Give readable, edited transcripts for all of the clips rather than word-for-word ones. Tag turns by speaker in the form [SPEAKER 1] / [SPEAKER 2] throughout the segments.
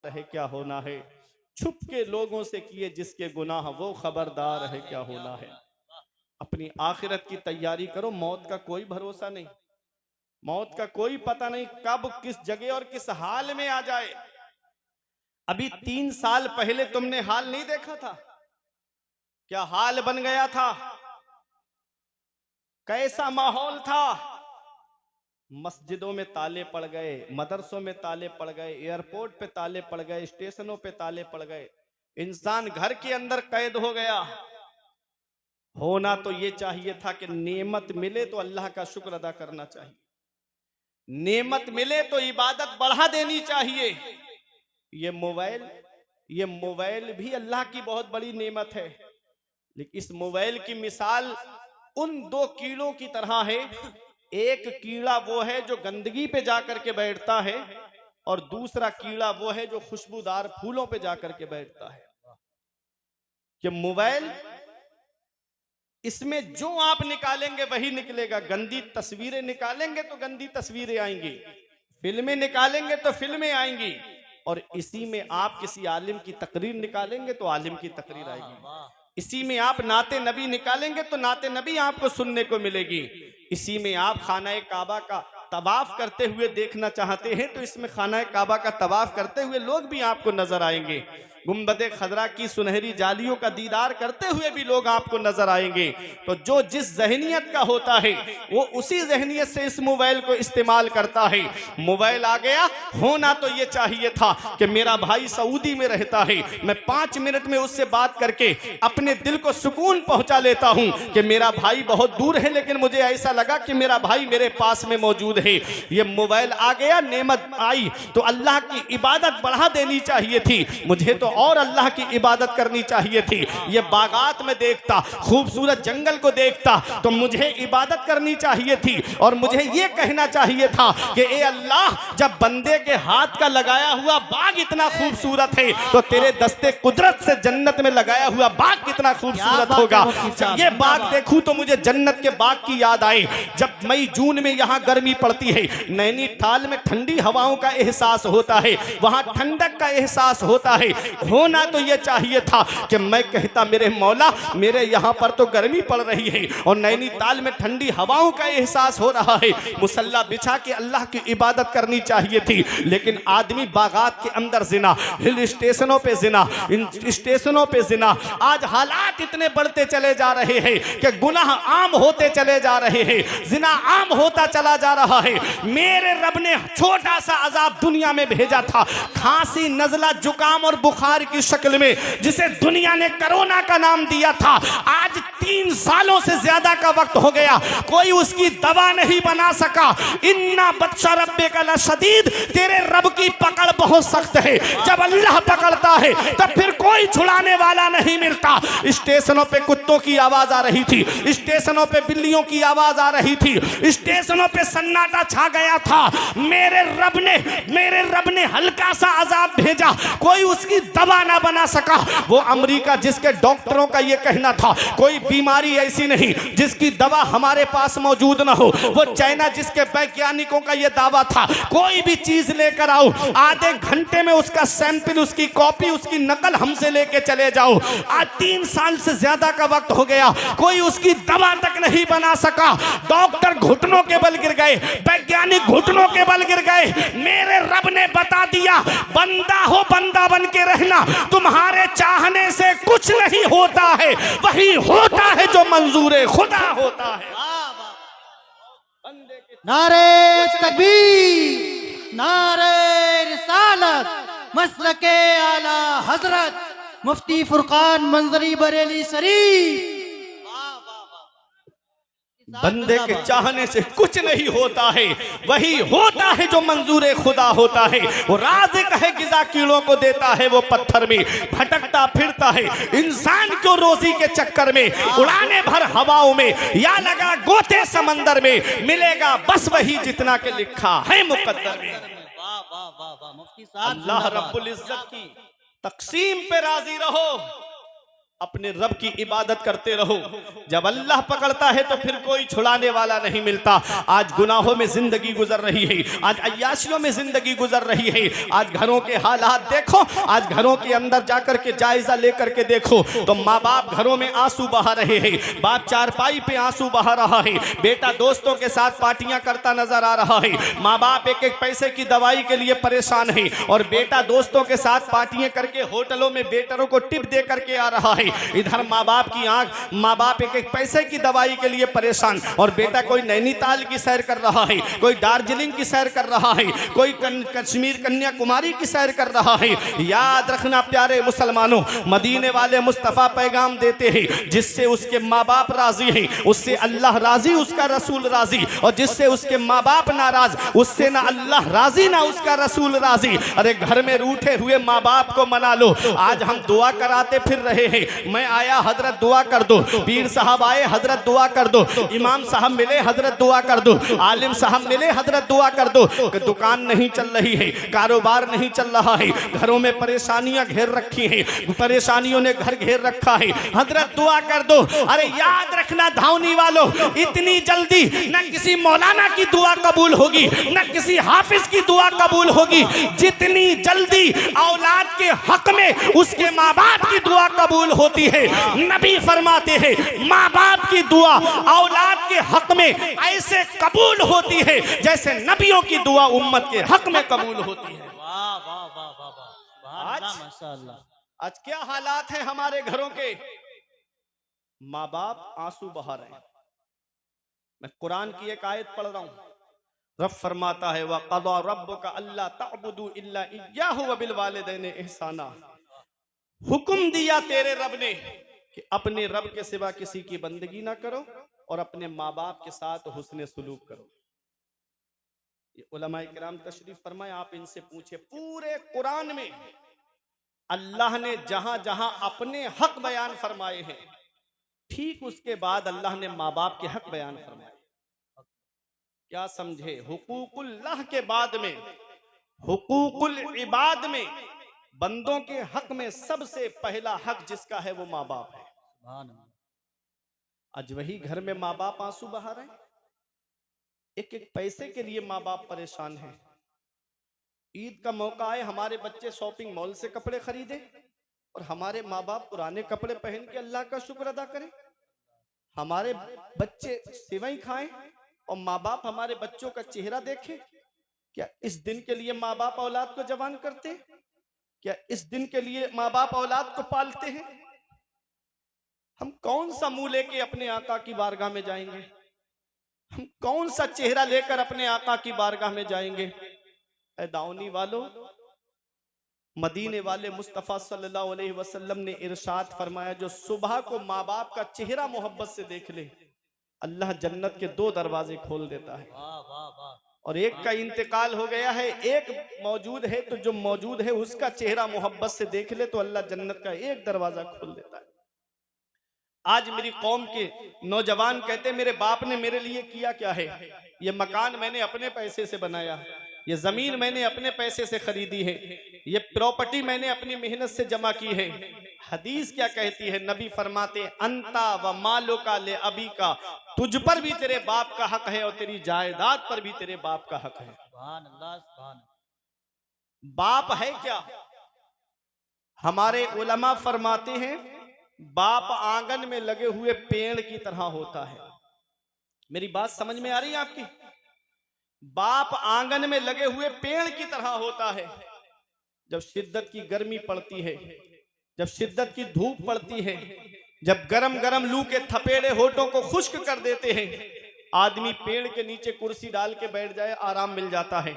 [SPEAKER 1] है क्या होना है, छुप के लोगों से किए जिसके गुनाह वो खबरदार है क्या होना है। अपनी आखिरत की तैयारी करो, मौत का कोई भरोसा नहीं, मौत का कोई पता नहीं कब किस जगह और किस हाल में आ जाए। अभी 3 साल पहले तुमने हाल नहीं देखा था, क्या हाल बन गया था, कैसा माहौल था। मस्जिदों में ताले पड़ गए, मदरसों में ताले पड़ गए, एयरपोर्ट पे ताले पड़ गए, स्टेशनों पे ताले पड़ गए, इंसान घर के अंदर कैद हो गया। होना तो ये चाहिए था कि नेमत मिले तो अल्लाह का शुक्र अदा करना चाहिए, नेमत मिले तो इबादत बढ़ा देनी चाहिए। ये मोबाइल भी अल्लाह की बहुत बड़ी नेमत है, लेकिन इस मोबाइल की मिसाल उन 2 कीड़ों की तरह है। एक कीड़ा वो है जो गंदगी पे जाकर के बैठता है, और दूसरा कीड़ा वो है जो खुशबूदार फूलों पे जाकर के बैठता है। कि मोबाइल, इसमें जो आप निकालेंगे वही निकलेगा। गंदी तस्वीरें निकालेंगे तो गंदी तस्वीरें आएंगी, फिल्में निकालेंगे तो फिल्में आएंगी, और इसी में आप किसी आलिम की तकरीर निकालेंगे तो आलिम की तकरीर आएगी। इसी में आप नाते नबी निकालेंगे तो नाते नबी आपको सुनने को मिलेगी। इसी में आप खाना काबा का तवाफ करते हुए देखना चाहते हैं तो इसमें खाना काबा का तवाफ करते हुए लोग भी आपको नजर आएंगे। गुंबद खजरा की सुनहरी जालियों का दीदार करते हुए भी लोग आपको नजर आएंगे। तो जो जिस जहनियत का होता है वो उसी जहनियत से इस मोबाइल को इस्तेमाल करता है। मोबाइल आ गया, होना तो ये चाहिए था कि मेरा भाई सऊदी में रहता है, मैं 5 मिनट में उससे बात करके अपने दिल को सुकून पहुंचा लेता हूं कि मेरा भाई बहुत दूर है लेकिन मुझे ऐसा लगा कि मेरा भाई मेरे पास में मौजूद है। ये मोबाइल आ गया, नेमत आई तो अल्लाह की इबादत बढ़ा देनी चाहिए थी, मुझे तो और अल्लाह की इबादत करनी चाहिए थी। ये बागात में देखता, खूबसूरत जंगल को देखता तो मुझे इबादत करनी चाहिए थी, और मुझे ये कहना चाहिए था कि ए अल्लाह, जब बंदे के हाथ का लगाया हुआ बाग इतना खूबसूरत है तो तेरे दस्ते कुदरत से जन्नत में लगाया हुआ बाग कितना खूबसूरत होगा। जब ये बाग देखूं तो मुझे जन्नत के बाग की याद आई। जब मई जून में यहाँ गर्मी पड़ती है, नैनीताल में ठंडी हवाओं का एहसास होता है, वहां ठंडक का एहसास होता है। होना तो यह चाहिए था कि मैं कहता मेरे मौला, मेरे यहाँ पर तो गर्मी पड़ रही है और नैनीताल में ठंडी हवाओं का एहसास हो रहा है, मुसल्ला बिछा के अल्लाह की इबादत करनी चाहिए थी। लेकिन आदमी बागात के अंदर जिना, हिल स्टेशनों पे जिना, इन स्टेशनों पे जिना। आज हालात इतने बढ़ते चले जा रहे हैं कि गुनाह आम होते चले जा रहे हैं, जिना आम होता चला जा रहा है। मेरे रब ने छोटा सा अजाब दुनिया में भेजा था, खांसी, नजला, जुकाम और बुखार की शक्ल में, जिसे दुनिया ने कोरोना का नाम दिया था। आज 3 सालों से ज्यादा का वक्त हो गया, कोई उसकी दवा नहीं बना सका। इन्ना बत्शा रब्बे का लशदीद, तेरे रब की पकड़ बहुत सख्त है। जब अल्लाह पकड़ता है तो फिर कोई छुड़ाने वाला नहीं मिलता। स्टेशनों पे कुत्तों की आवाज आ रही थी, स्टेशनों पे बिल्लियों की आवाज आ रही थी, स्टेशनों पे सन्नाटा छा गया था। मेरे रब ने हल्का सा अजाब भेजा, कोई उसकी दवा ना बना सका। वो अमेरिका जिसके डॉक्टरों का ये कहना था कोई बीमारी ऐसी नहीं जिसकी दवा हमारे पास मौजूद ना हो, वो चाइना जिसके वैज्ञानिकों का ये दावा था कोई भी चीज लेकर आओ, आधे घंटे में उसका सैंपल, उसकी कॉपी, उसकी नकल हमसे लेके चले जाओ। आज 3 साल से ज्यादा का वक्त हो गया, कोई उसकी दवा तक नहीं बना सका। डॉक्टर घुटनों के बल गिर गए, वैज्ञानिक घुटनों के बल गिर गए। मेरे रब ने बता दिया, बंदा हो बंदा बन के रहना, तुम्हारे चाहने से कुछ नहीं होता है, वही होता है जो मंजूर खुदा होता है।
[SPEAKER 2] नारे तकबीर, नारे रिसालत, मसलके आला हजरत मुफ्ती फुरकान मंजरी बरेली शरीफ।
[SPEAKER 1] बंदे के चाहने से कुछ नहीं होता है, वही होता है जो मंजूर खुदा होता है। वो राज़िक है, गिज़ा कीड़ों को देता है, वो पत्थर में भटकता फिरता है। इंसान को रोजी के चक्कर में उड़ाने भर हवाओं में या लगा गोते समंदर में, मिलेगा बस वही जितना के लिखा है मुकद्दर में। अल्लाह रब्बुल इज्जत की तकसीम पे राजी रहो, अपने रब की इबादत करते रहो। जब अल्लाह पकड़ता है तो फिर कोई छुड़ाने वाला नहीं मिलता। आज गुनाहों में जिंदगी गुजर रही है, आज अय्याशियों में जिंदगी गुजर रही है। आज घरों के हालात देखो, आज घरों के अंदर जाकर के जायजा लेकर के देखो तो माँ बाप घरों में आंसू बहा रहे हैं, बाप चारपाई पे आंसू बहा रहा है, बेटा दोस्तों के साथ पार्टियां करता नजर आ रहा है, माँ बाप एक एक पैसे की दवाई के लिए परेशान है और बेटा दोस्तों के साथ पार्टियां करके होटलों में वेटरों को टिप दे करके आ रहा है। इधर माँ बाप की आंख, माँ बाप एक एक पैसे की दवाई के लिए परेशान और बेटा कोई नैनीताल की सैर कर रहा है, कोई दार्जिलिंग की सैर कर रहा है, कोई कश्मीर कन्याकुमारी की सैर कर रहा है। याद रखना प्यारे मुसलमानों, मदीने वाले मुस्तफा पैगाम देते हैं, जिससे उसके माँ बाप राजी हैं उससे अल्लाह राजी, उसका रसूल राजी, और जिससे उसके माँ बाप नाराज उससे ना अल्लाह राजी ना उसका रसूल राजी। अरे घर में रूठे हुए माँ बाप को मना लो। आज हम दुआ कराते फिर रहे हैं, मैं आया हजरत दुआ कर दो, पीर साहब आए हजरत दुआ कर दो, इमाम साहब मिले हजरत दुआ कर दो, आलिम साहब मिले हजरत दुआ कर दो। दुकान नहीं चल रही है, कारोबार नहीं चल रहा है, घरों में परेशानियां घेर रखी हैं, परेशानियों ने घर घेर रखा है, हजरत दुआ कर दो। अरे याद रखना धावनी वालों, इतनी जल्दी न किसी मौलाना की दुआ कबूल होगी न किसी हाफिज की दुआ कबूल होगी, जितनी जल्दी औलाद के हक में उसके माँ बाप की दुआ कबूल होती है। नबी फरमाते हैं माँ बाप की दुआ औलाद के हक में ऐसे कबूल होती है जैसे नबियों की दुआ उम्मत के हक में कबूल होती है।
[SPEAKER 2] वाह वाह वाह वाह वाह, माशाअल्लाह।
[SPEAKER 1] आज क्या हालात हैं हमारे घरों के, माँ बाप आंसू बहा रहे हैं। मैं कुरान की एक आयत पढ़ रहा हूं, रब फरमाता है वक़ज़ा रब्बुका अल्ला तअबुदू इल्ला इय्याहु व बिल वालिदैनि इहसाना। हुक्म दिया तेरे रब ने कि अपने रब के सिवा किसी की बंदगी ना करो और अपने माँ बाप के साथ हुस्न सुलूक करो। ये उलमाए किराम तशरीफ फरमाए, आप इनसे पूछे पूरे कुरान में अल्लाह ने जहां जहां अपने हक बयान फरमाए हैं, ठीक उसके बाद अल्लाह ने माँ बाप के हक बयान फरमाए। क्या समझे? हुकूकुल्लाह के बाद में हुकूकुल इबाद में बंदों के हक में सबसे पहला हक जिसका है वो माँ बाप है। आज वही घर में माँ बाप आंसू बहा रहे हैं, एक एक पैसे के लिए माँ बाप परेशान हैं। ईद का मौका है, हमारे बच्चे शॉपिंग मॉल से कपड़े खरीदे और हमारे माँ बाप पुराने कपड़े पहन के अल्लाह का शुक्र अदा करें। हमारे बच्चे सेवई खाएं और माँ बाप हमारे बच्चों का चेहरा देखें। क्या इस दिन के लिए माँ बाप औलाद को जवान करते हैं? क्या इस दिन के लिए माँ बाप औलाद को पालते हैं? हम कौन सा मुंह लेके अपने आका की बारगाह में जाएंगे? हम कौन सा चेहरा लेकर अपने आका की बारगाह में जाएंगे? ऐ दाऊनी वालों, मदीने वाले मुस्तफ़ा सल्लल्लाहु अलैहि वसल्लम ने इरशाद फरमाया, जो सुबह को माँ बाप का चेहरा मोहब्बत से देख ले, अल्लाह जन्नत के 2 दरवाजे खोल देता है। और एक का इंतकाल हो गया है, एक मौजूद है, तो जो मौजूद है उसका चेहरा मोहब्बत से देख ले तो अल्लाह जन्नत का 1 दरवाजा खोल देता है। आज मेरी कौम के नौजवान कहते मेरे बाप ने मेरे लिए किया क्या है? ये मकान मैंने अपने पैसे से बनाया, ये जमीन मैंने अपने पैसे से खरीदी है, ये प्रॉपर्टी मैंने अपनी मेहनत से जमा की है। हदीस क्या कहती है? नबी फरमाते अंता व मालो का ले अबी का, तुझ पर भी तेरे बाप का हक है और तेरी जायदाद पर भी तेरे बाप का हक है।
[SPEAKER 2] सुभान अल्लाह, सुभान।
[SPEAKER 1] बाप है क्या? हमारे उलमा फरमाते हैं बाप आंगन में लगे हुए पेड़ की तरह होता है। मेरी बात समझ में आ रही है आपकी? बाप आंगन में लगे हुए पेड़ की तरह होता है। जब शिद्दत की गर्मी पड़ती है, जब शिद्दत की धूप पड़ती है, जब गरम गरम लू के थपेड़े होठों को खुश्क कर देते हैं, आदमी पेड़ के नीचे कुर्सी डाल के बैठ जाए, आराम मिल जाता है।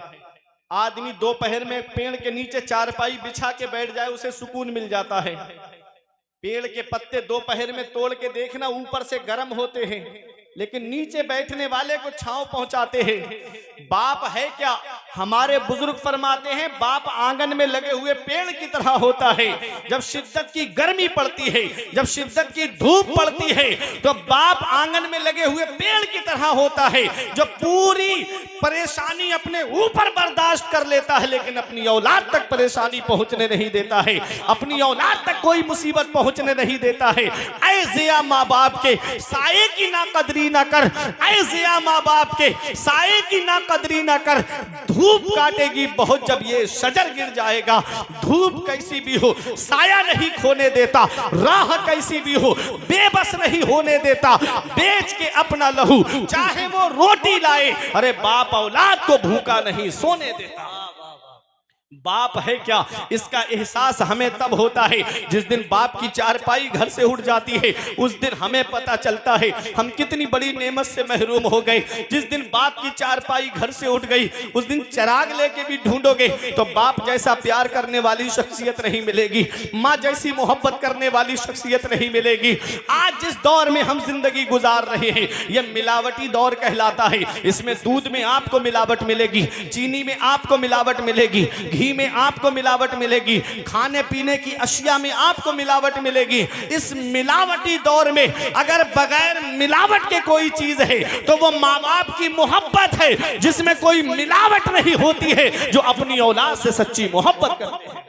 [SPEAKER 1] आदमी दोपहर में पेड़ के नीचे चारपाई बिछा के बैठ जाए, उसे सुकून मिल जाता है। पेड़ के पत्ते दोपहर में तोड़ के देखना, ऊपर से गर्म होते हैं, लेकिन नीचे बैठने वाले को छांव पहुंचाते हैं। बाप है क्या? हमारे बुजुर्ग फरमाते हैं बाप आंगन में लगे हुए पेड़ की तरह होता है। जब शिद्दत की गर्मी पड़ती है, जब शिद्दत की धूप पड़ती है, तो बाप आंगन में लगे हुए पेड़ की तरह होता है, जो पूरी परेशानी अपने ऊपर बर्दाश्त कर लेता है, लेकिन अपनी औलाद तक परेशानी पहुंचने नहीं देता है, अपनी औलाद तक कोई मुसीबत पहुंचने नहीं देता है। ऐ ज़िया माँ बाप के साये की ना कदरी ना कर, ऐ ज़िया माँ बाप के साये की ना कदरी ना कर। धूप काटेगी बहुत जब ये शजर गिर जाएगा। धूप कैसी भी हो साया नहीं खोने देता, राह कैसी भी हो बेबस नहीं होने देता। बेच के अपना लहू चाहे वो रोटी लाए, अरे बाप औलाद को भूखा नहीं सोने देता। बाप है क्या? इसका एहसास हमें तब होता है जिस दिन बाप की चारपाई घर से उठ जाती है। उस दिन हमें पता चलता है हम कितनी बड़ी नेमत से महरूम हो गए। जिस दिन बाप की चारपाई घर से उठ गई, उस दिन चिराग लेके भी ढूंढोगे तो बाप जैसा प्यार करने वाली शख्सियत नहीं मिलेगी, माँ जैसी मोहब्बत करने वाली शख्सियत नहीं मिलेगी। आज जिस दौर में हम जिंदगी गुजार रहे हैं, यह मिलावटी दौर कहलाता है। इसमें दूध में आपको मिलावट मिलेगी, चीनी में आपको मिलावट मिलेगी, घी में आपको मिलावट मिलेगी, खाने पीने की अशिया में आपको मिलावट मिलेगी। इस मिलावटी दौर में अगर बगैर मिलावट के कोई चीज है तो वो माँ बाप की मोहब्बत है, जिसमें कोई मिलावट नहीं होती है, जो अपनी औलाद से सच्ची मोहब्बत करते हैं।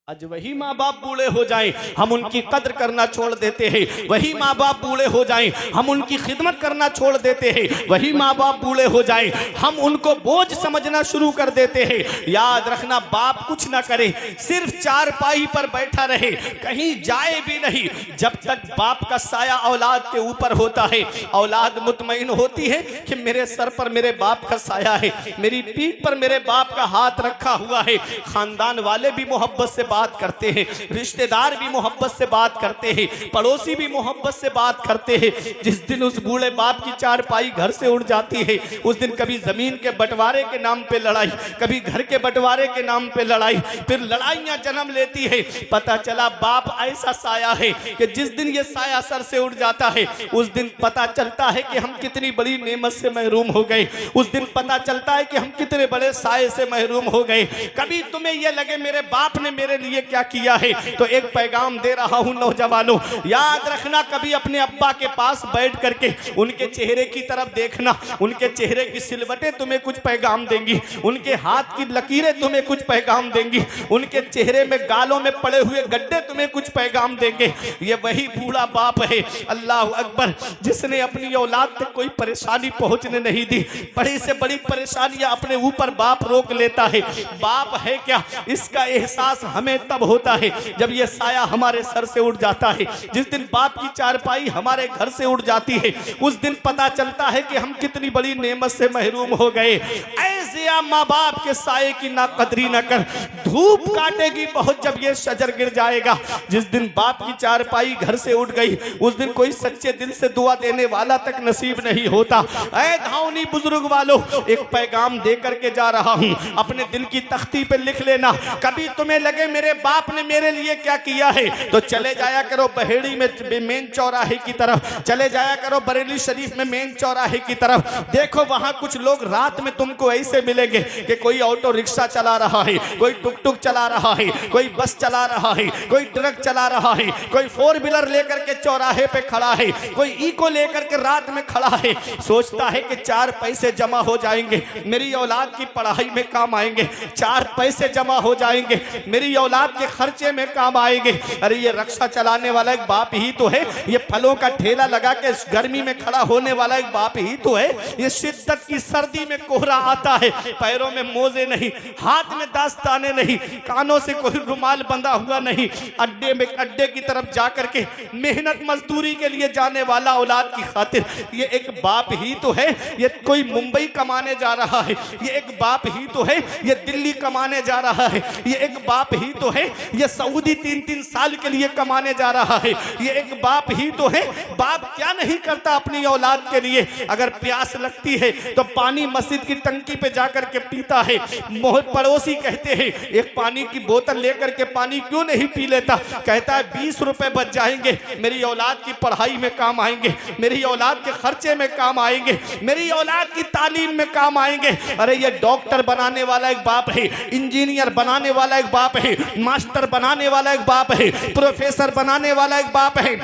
[SPEAKER 1] आज वही माँ बाप बूढ़े हो जाएं, हम उनकी कद्र करना छोड़ देते हैं। वही माँ बाप बूढ़े हो जाएं, हम उनकी खिदमत करना छोड़ देते हैं। वही माँ बाप बूढ़े हो जाएं, हम उनको बोझ समझना शुरू कर देते हैं। याद रखना, बाप कुछ ना करे, सिर्फ चारपाई पर बैठा रहे, कहीं जाए भी नहीं, जब तक बाप का साया औलाद के ऊपर होता है, औलाद मुतमईन होती है कि मेरे सर पर मेरे बाप का साया है, मेरी पीठ पर मेरे बाप का हाथ रखा हुआ है। खानदान वाले भी मोहब्बत से बात करते हैं, रिश्तेदार भी मोहब्बत से बात करते हैं, पड़ोसी भी मोहब्बत से बात करते हैं। जिस दिन उस बूढ़े बाप की चारपाई घर से उड़ जाती है, उस दिन कभी जमीन के बंटवारे के नाम पे लड़ाई, कभी घर के बंटवारे के नाम पे लड़ाई, फिर लड़ाइयां जन्म लेती है। पता चला बाप ऐसा साया है कि जिस दिन ये साया सर से उड़ जाता है, उस दिन पता चलता है कि हम कितनी बड़ी नेमत से महरूम हो गए। उस दिन पता चलता है कि हम कितने बड़े साये से महरूम हो गए। कभी तुम्हें यह लगे मेरे बाप ने मेरे लिए क्या किया है, तो एक पैगाम दे रहा हूं नौजवानों, याद रखना, कभी अपने अब्बा के पास बैठ करके उनके चेहरे की तरफ देखना। उनके चेहरे की सिलवटें तुम्हें कुछ पैगाम देंगी, उनके हाथ की लकीरें तुम्हें कुछ पैगाम देंगी, उनके चेहरे में गालों में पड़े हुए गड्ढे तुम्हें कुछ पैगाम देंगे। ये वही बूढ़ा बाप है, अल्लाह अकबर, जिसने अपनी औलाद तक कोई परेशानी पहुंचने नहीं दी। बड़ी से बड़ी परेशानियां अपने ऊपर बाप रोक लेता है। बाप है क्या? इसका एहसास हमें तब होता है जब यह साया हमारे सर से उड़ जाता है। जिस दिन बाप की चारपाई हमारे घर से उड़ जाती है, उस दिन पता चलता है कि हम कितनी बड़ी नेमत से महरूम हो गए। ऐसे माँ बाप के साये की ना कदरी न कर, धूप काटेगी बहुत जब ये शजर गिर जाएगा। जिस दिन बाप की चारपाई घर से उड़ गई, उस दिन कोई सच्चे दिल से दुआ देने वाला तक नसीब नहीं होता। ऐ धावनी बुजुर्ग वालों, एक पैगाम दे करके जा रहा हूं, अपने दिल की तख्ती पे लिख लेना। कभी तुम्हें लगे मेरे बाप ने मेरे लिए क्या किया है, तो चले जाया करो बहेड़ी में मेन चौराहे की तरफ, चले जाया करो बरेली शरीफ में मेन चौराहे की तरफ। देखो वहां कुछ लोग रात में तुमको ऐसे मिलेंगे कि कोई ऑटो रिक्शा चला रहा है, कोई टुक टुक चला रहा है, कोई बस चला रहा है, कोई ट्रक चला रहा है, कोई फोर व्हीलर लेकर के चौराहे पे खड़ा है, कोई इको लेकर के रात में खड़ा है। सोचता है कि 4 पैसे जमा हो जाएंगे, मेरी औलाद की पढ़ाई में काम आएंगे, 4 पैसे जमा हो जाएंगे, मेरी औलाद के खर्चे में काम आएंगे। अरे ये रक्षा चलाने वाला एक बाप ही तो है, ये फलों का ठेला लगा के गर्मी में खड़ा होने वाला एक बाप ही तो है। ये शिद्दत की सर्दी में कोहरा आता है, पैरों में मोजे नहीं, हाथ में दास्ताने नहीं, कानों से कोई रुमाल बंधा हुआ नहीं, अड्डे की तरफ जाकर के मेहनत मजदूरी के लिए जाने वाला औलाद की खातिर ये एक बाप ही तो है। ये कोई मुंबई कमाने जा रहा है, ये एक बाप ही तो है। ये दिल्ली कमाने जा रहा है, ये एक बाप ही तो है। ये सऊदी 3-3 साल के लिए कमाने जा रहा है, ये एक बाप ही तो है। बाप क्या नहीं करता अपनी औलाद के लिए। अगर प्यास लगती है तो पानी मस्जिद की टंकी पे जाकर के पीता है। पड़ोसी कहते हैं एक पानी की बोतल लेकर के पानी क्यों नहीं पी लेता? कहता है 20 रुपए बच जाएंगे, मेरी औलाद की पढ़ाई में काम आएंगे, मेरी औलाद के खर्चे में काम आएंगे, मेरी औलाद की तालीम में काम आएंगे। अरे ये डॉक्टर बनाने वाला एक बाप है, इंजीनियर बनाने वाला एक बाप है, मास्टर बनाने वाला एक बाप है, प्रोफेसर बनाने वाला एक बाप है,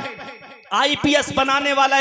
[SPEAKER 1] IPS बनाने वाला